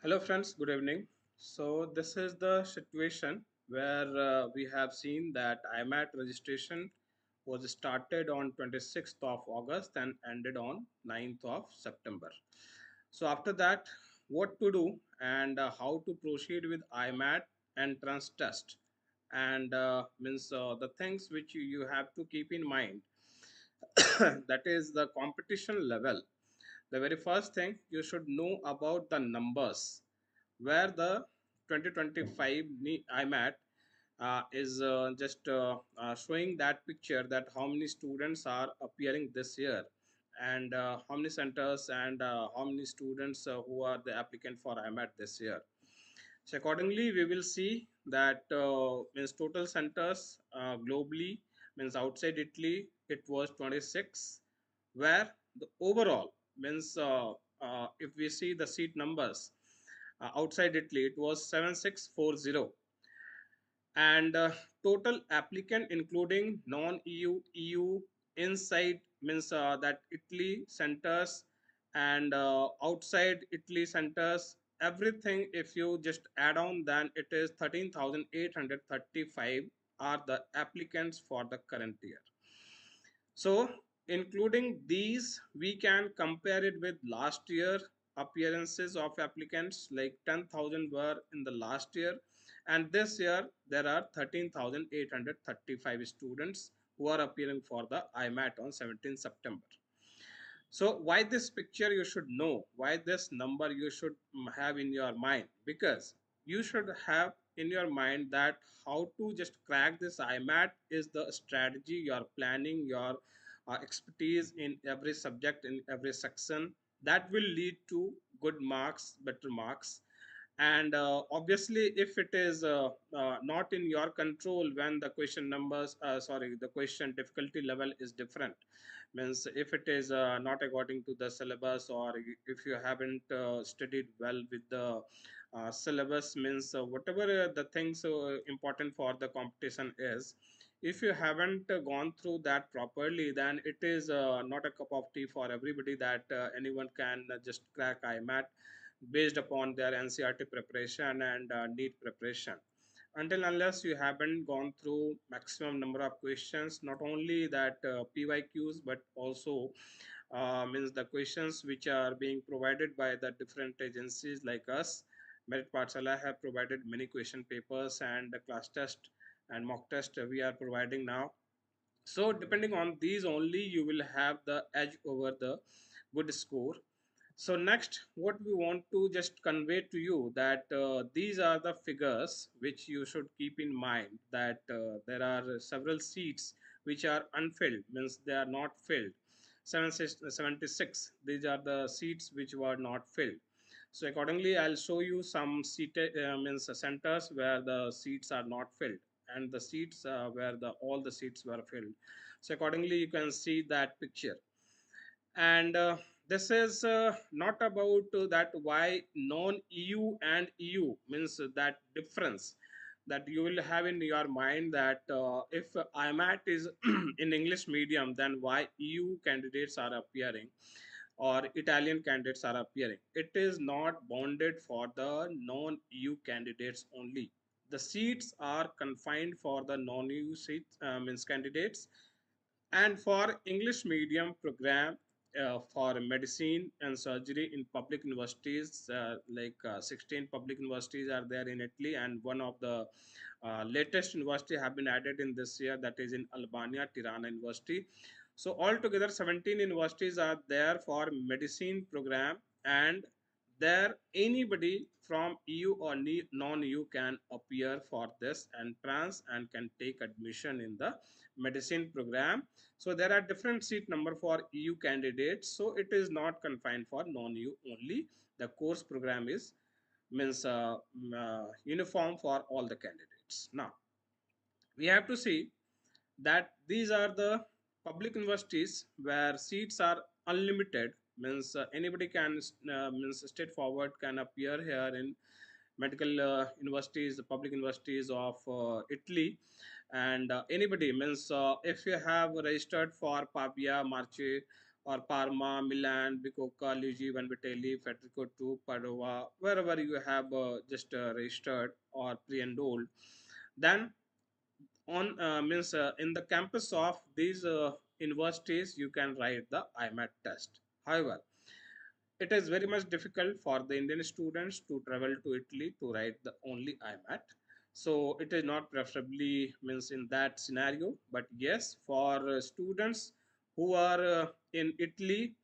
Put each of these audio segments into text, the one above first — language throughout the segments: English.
Hello friends, good evening. So this is the situation where we have seen that IMAT registration was started on 26th of August and ended on 9th of September. So after that, what to do and how to proceed with IMAT entrance test and means the things which you have to keep in mind that is the competition level. The very first thing you should know about the numbers where the 2025 IMAT is just showing that picture that how many students are appearing this year and how many centers and how many students who are the applicant for IMAT this year. So accordingly, we will see that means total centers globally means outside Italy it was 26, where the overall means if we see the seat numbers outside Italy it was 7640 and total applicant including non-EU, EU, inside means that Italy centers and outside Italy centers everything if you just add on then it is 13,835 are the applicants for the current year. So, including these, we can compare it with last year appearances of applicants like 10,000 were in the last year, and this year there are 13,835 students who are appearing for the IMAT on 17 September. So why this picture you should know, why this number you should have in your mind, because you should have in your mind that how to just crack this IMAT is the strategy you are planning, your expertise in every subject, in every section that will lead to good marks, better marks. And obviously if it is not in your control when the question numbers sorry the question difficulty level is different, means if it is not according to the syllabus or if you haven't studied well with the syllabus, means whatever the things important for the competition is, if you haven't gone through that properly then it is not a cup of tea for everybody that anyone can just crack IMAT based upon their NCRT preparation and NEET preparation. Until unless you haven't gone through maximum number of questions, not only that PYQs, but also means the questions which are being provided by the different agencies like us. Merit Pathshala have provided many question papers and the class test and mock test we are providing now. So depending on these only you will have the edge over the good score. So next what we want to just convey to you that these are the figures which you should keep in mind that there are several seats which are unfilled, means they are not filled. 76, these are the seats which were not filled. So accordingly I'll show you some seated means centers where the seats are not filled and the seats where the all the seats were filled. So accordingly you can see that picture. And this is not about that why non-EU and EU, means that difference that you will have in your mind that if IMAT is in English medium then why EU candidates are appearing or Italian candidates are appearing. It is not bounded for the non-EU candidates only. The seats are confined for the non-EU seats means candidates, and for English medium program for medicine and surgery in public universities, 16 public universities are there in Italy, and one of the latest university have been added in this year, that is in Albania, Tirana University. So altogether 17 universities are there for medicine program, and there anybody from EU or non-EU can appear for this entrance and can take admission in the medicine program. So there are different seat number for EU candidates, so it is not confined for non-EU only. The course program is means uniform for all the candidates. Now we have to see that these are the public universities where seats are unlimited, means anybody can means straightforward can appear here in medical universities, the public universities of Italy. And anybody means if you have registered for Pavia, Marche, or Parma, Milan, Bicocca, Luigi, Vanvitelli, Federico II, Padova, wherever you have just registered or pre-enrolled, then on means in the campus of these universities you can write the IMAT test. However, it is very much difficult for the Indian students to travel to Italy to write the only IMAT. So it is not preferably means in that scenario. But yes, for students who are in Italy,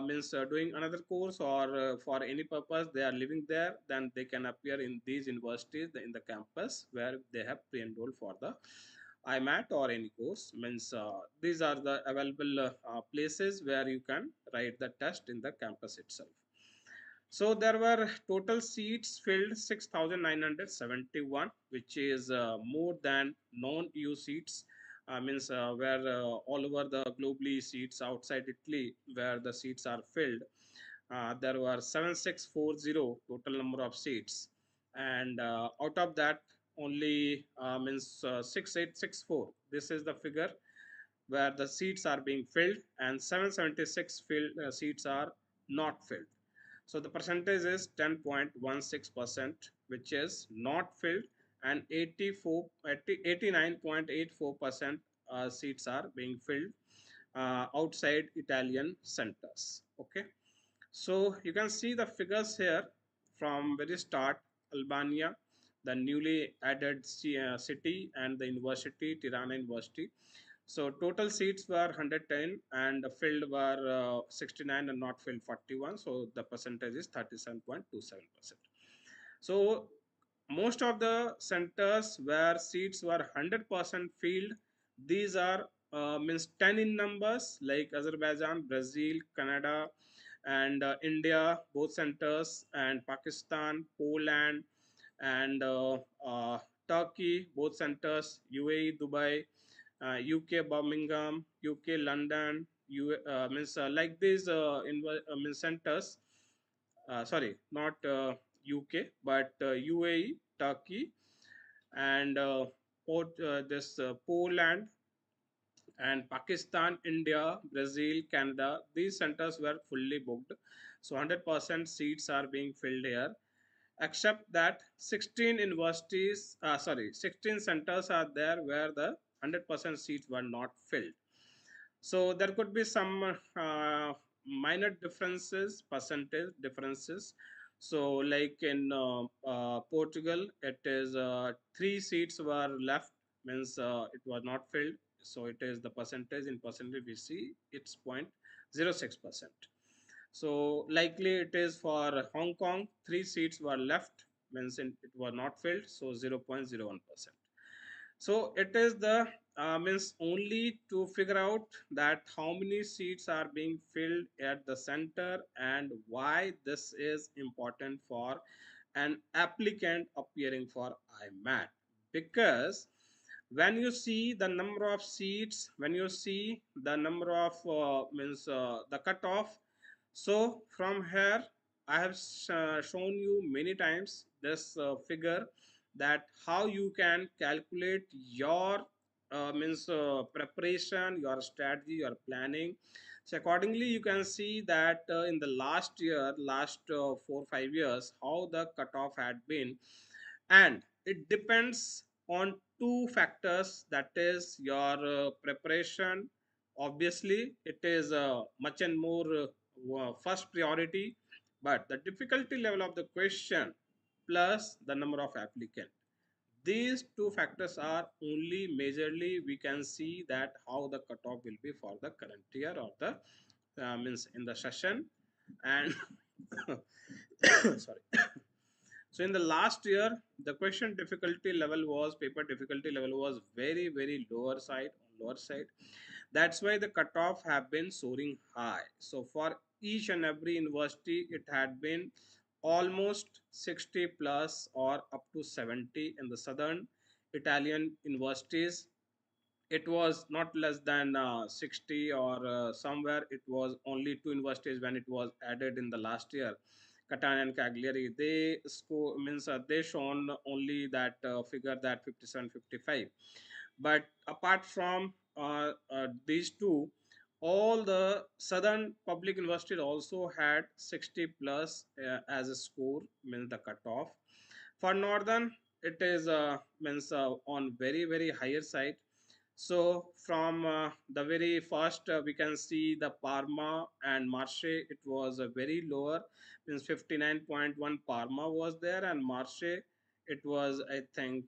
means doing another course or for any purpose they are living there, then they can appear in these universities in the campus where they have pre-enrolled for the IMAT or any course. Means these are the available places where you can write the test in the campus itself. So there were total seats filled 6,971, which is more than non-EU seats. Means where all over the globally seats outside Italy where the seats are filled. There were 7640 total number of seats, and out of that only means 6864. This is the figure where the seats are being filled, and 776 filled seats are not filled. So the percentage is 10.16%, which is not filled, and 89.84% seats are being filled outside Italian centers. Okay, so you can see the figures here from very start. Albania, the newly added city, and the university, Tirana University. So total seats were 110 and filled were 69 and not filled 41. So the percentage is 37.27%. So most of the centers where seats were 100% filled, these are means 10 in numbers, like Azerbaijan, Brazil, Canada, and India, both centers, and Pakistan, Poland, and Turkey, both centers, UAE, Dubai, UK, Birmingham, UK, London, means like these means centers. Sorry, not UK, but UAE, Turkey, and this Poland, and Pakistan, India, Brazil, Canada. These centers were fully booked. So 100% seats are being filled here, except that 16 universities, 16 centers are there where the 100% seats were not filled. So there could be some minor differences, percentage differences. So like in Portugal, it is 3 seats were left, means it was not filled. So it is the percentage, in percentage we see it's 0.06%. So likely it is for Hong Kong, 3 seats were left, means it was not filled, so 0.01%. So it is the means only to figure out that how many seats are being filled at the center and why this is important for an applicant appearing for IMAT. Because when you see the number of seats, when you see the number of means the cutoff, so from here I have shown you many times this figure, that how you can calculate your means preparation, your strategy, your planning. So accordingly you can see that in the last year, last 4 5 years, how the cutoff had been. And it depends on two factors, that is your preparation. Obviously it is much and more first priority, but the difficulty level of the question plus the number of applicant, these two factors are only majorly we can see that how the cutoff will be for the current year or the means in the session. And sorry. So in the last year, the question difficulty level was, paper difficulty level was very, very lower side, lower side. That's why the cutoff have been soaring high. So for each and every university, it had been almost 60 plus or up to 70 in the southern Italian universities. It was not less than 60, or somewhere it was only 2 universities when it was added in the last year, Catania and Cagliari. They score means they shown only that figure, that 57 55. But apart from these two, all the southern public universities also had 60 plus as a score, means the cutoff. For northern, it is means on very higher side. So from the very first, we can see the Parma and Marche. It was a very lower, means 59.1 Parma was there, and Marche it was, I think,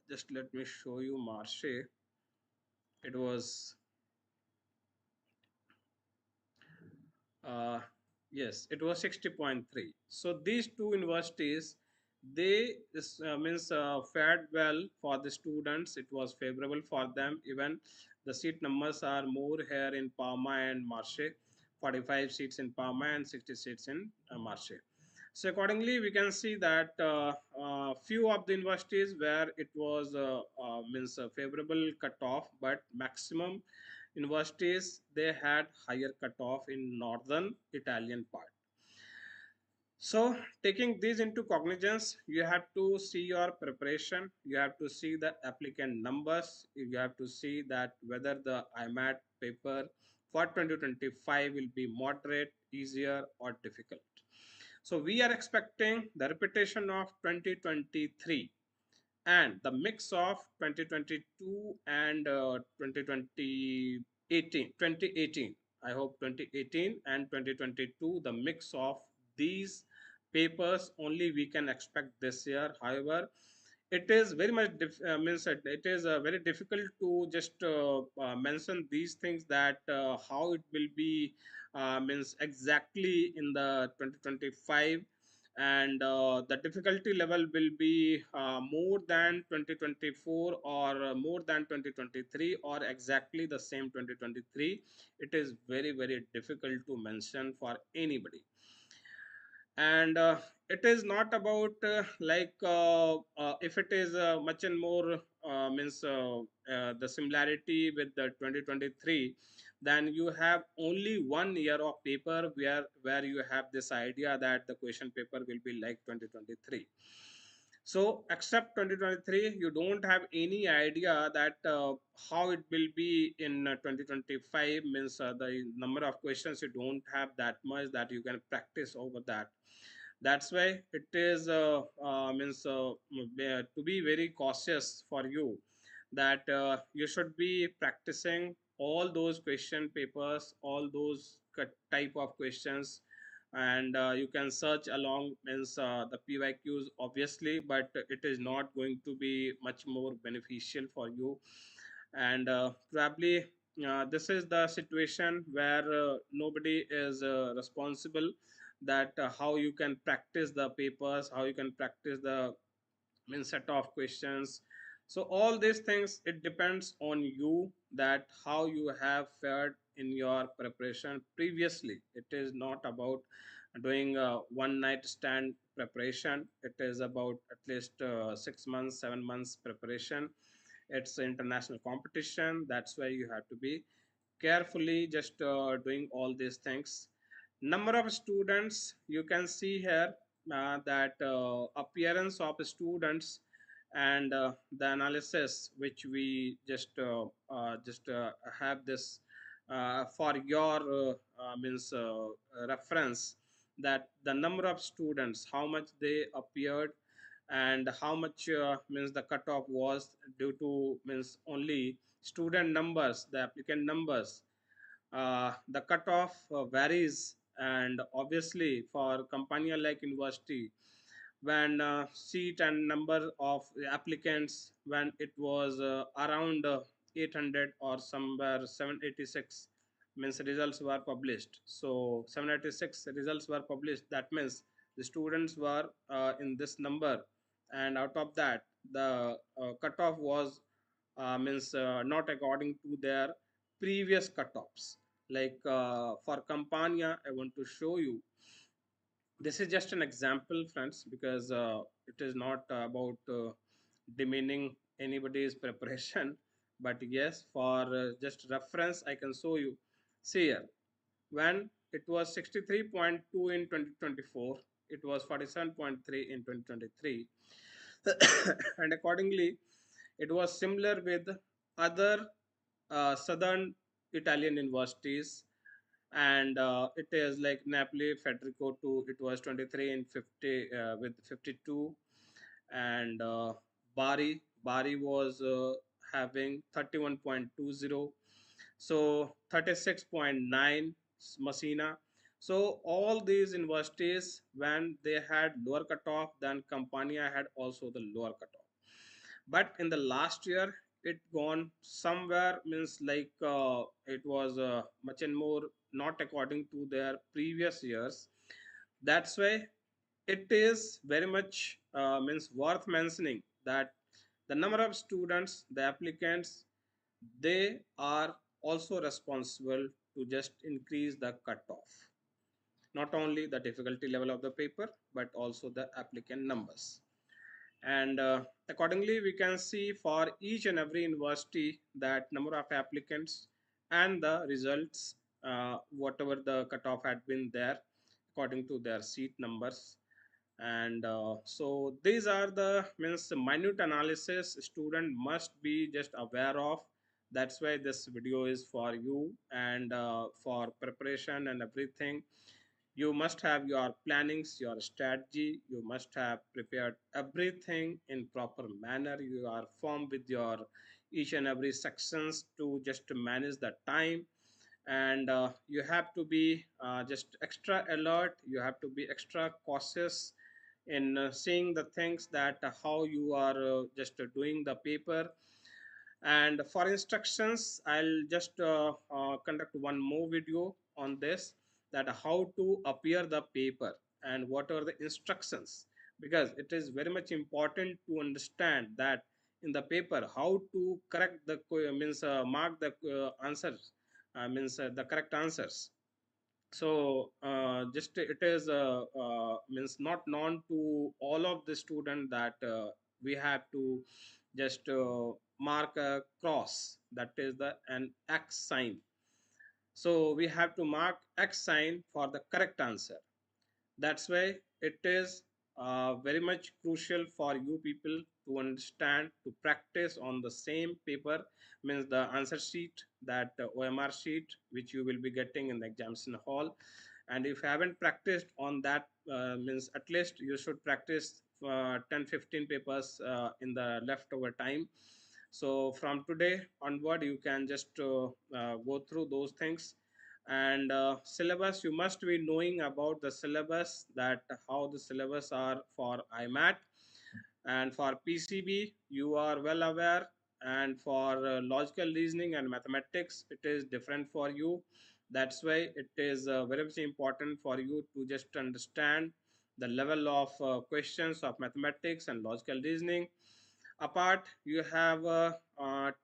just let me show you Marche. It was Uh, yes, it was 60.3. So these two universities, they means fared well for the students. It was favorable for them. Even the seat numbers are more here in Parma and Marche, 45 seats in Parma and 60 seats in Marche. So accordingly, we can see that few of the universities where it was means a favorable cutoff, but maximum universities they had higher cutoff in northern Italian part. So taking these into cognizance, you have to see your preparation, you have to see the applicant numbers, you have to see that whether the IMAT paper for 2025 will be moderate, easier or difficult. So we are expecting the repetition of 2023 and the mix of 2022 and 2018. I hope 2018 and 2022, the mix of these papers only we can expect this year. However, it is very much means that it is very difficult to just mention these things that how it will be means exactly in the 2025, and the difficulty level will be more than 2024 or more than 2023 or exactly the same 2023. It is very difficult to mention for anybody. And it is not about if it is much and more means the similarity with the 2023, then you have only 1 year of paper where you have this idea that the question paper will be like 2023. So except 2023, you don't have any idea that how it will be in 2025, means the number of questions you don't have that much that you can practice over that. That's why it is means to be very cautious for you, that you should be practicing all those question papers, all those type of questions, and you can search along means the PYQs obviously, but it is not going to be much more beneficial for you. And probably this is the situation where nobody is responsible, that how you can practice the papers, how you can practice the mean set of questions. So all these things, it depends on you, that how you have fared in your preparation previously. It is not about doing a one night stand preparation. It is about at least 6 months 7 months preparation. It's international competition. That's why you have to be carefully just doing all these things. Number of students, you can see here that appearance of students, and the analysis which we just have this for your means reference, that the number of students, how much they appeared, and how much means the cutoff was due to means only student numbers, the applicant numbers. The cutoff varies, and obviously for company like university, when seat and number of applicants, when it was around 800 or somewhere 786, means results were published. So 786 results were published, that means the students were in this number, and out of that the cutoff was means not according to their previous cutoffs. Like for Campania, I want to show you. This is just an example, friends, because it is not about demeaning anybody's preparation. But yes, for just reference, I can show you. See here, when it was 63.2 in 2024, it was 47.3 in 2023. And accordingly, it was similar with other southern Italian universities, and it is like Napoli, Federico 2, it was 23 in 50 with 52, and Bari was having 31.20, so 36.9 Messina. So all these universities, when they had lower cutoff, then Campania had also the lower cutoff. But in the last year, it gone somewhere, means like it was much and more not according to their previous years. That's why it is very much means worth mentioning that the number of students, the applicants, they are also responsible to just increase the cutoff, not only the difficulty level of the paper but also the applicant numbers. And accordingly we can see for each and every university that number of applicants and the results, whatever the cutoff had been there according to their seat numbers. And so these are the means minute analysis student must be just aware of. That's why this video is for you, and for preparation and everything, you must have your plannings, your strategy, you must have prepared everything in proper manner, you are formed with your each and every sections to just manage the time. And you have to be just extra alert, you have to be extra cautious in seeing the things that how you are just doing the paper. And for instructions, I'll just conduct one more video on this, that how to appear the paper and what are the instructions, because it is very much important to understand that in the paper how to correct the means mark the answers, means the correct answers. So just it is means not known to all of the student that we have to just mark a cross, that is the an X sign. So we have to mark X sign for the correct answer. That's why it is very much crucial for you people to understand, to practice on the same paper, means the answer sheet, that OMR sheet which you will be getting in the examination hall. And if you haven't practiced on that, means at least you should practice 10-15 papers in the leftover time. So from today onward you can just go through those things. And syllabus, you must be knowing about the syllabus, that how the syllabus are for IMAT. And for PCB you are well aware, and for logical reasoning and mathematics it is different for you. That's why it is very much important for you to just understand the level of questions of mathematics and logical reasoning. Apart, you have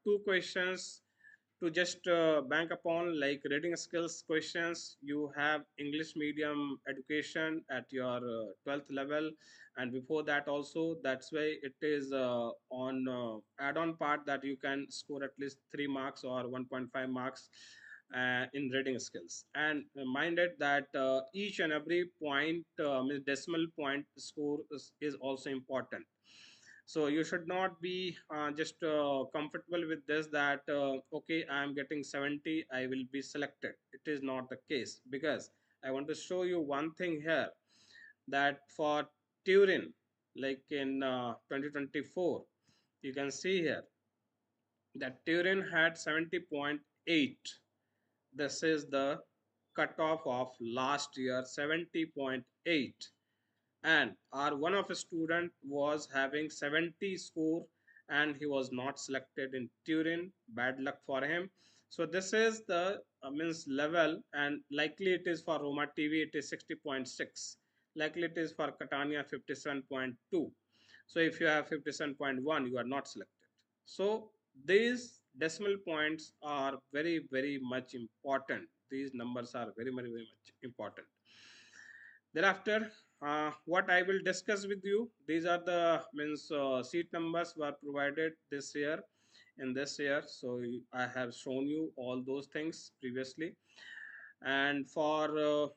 two questions to just bank upon, like reading skills questions. You have English medium education at your 12th level, and before that also. That's why it is on add-on part that you can score at least 3 marks or 1.5 marks in reading skills. And minded that each and every point, decimal point score is also important. So you should not be just comfortable with this, that okay, I am getting 70, I will be selected. It is not the case, because I want to show you one thing here, that for Turin, like in 2024, you can see here that Turin had 70.8. This is the cutoff of last year, 70.8. And our one of a student was having 70 score, and he was not selected in Turin. Bad luck for him. So this is the means level, and likely it is for Roma TV, it is 60.6. Likely it is for Catania 57.2. So if you have 57.1, you are not selected. So these decimal points are very, very much important. These numbers are very, very, very much important. Thereafter, what I will discuss with you, these are the means seat numbers were provided this year, in this year. So I have shown you all those things previously. And for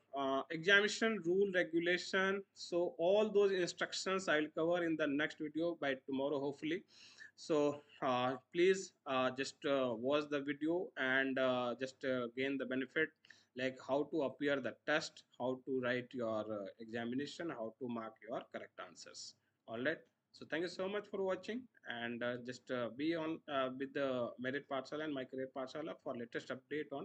examination rule regulation, so all those instructions I will cover in the next video by tomorrow hopefully. So please just watch the video and just gain the benefit, like how to appear the test, how to write your examination, how to mark your correct answers. All right. So thank you so much for watching, and just be on with the Merit Parsala and My Career Parsala for latest update on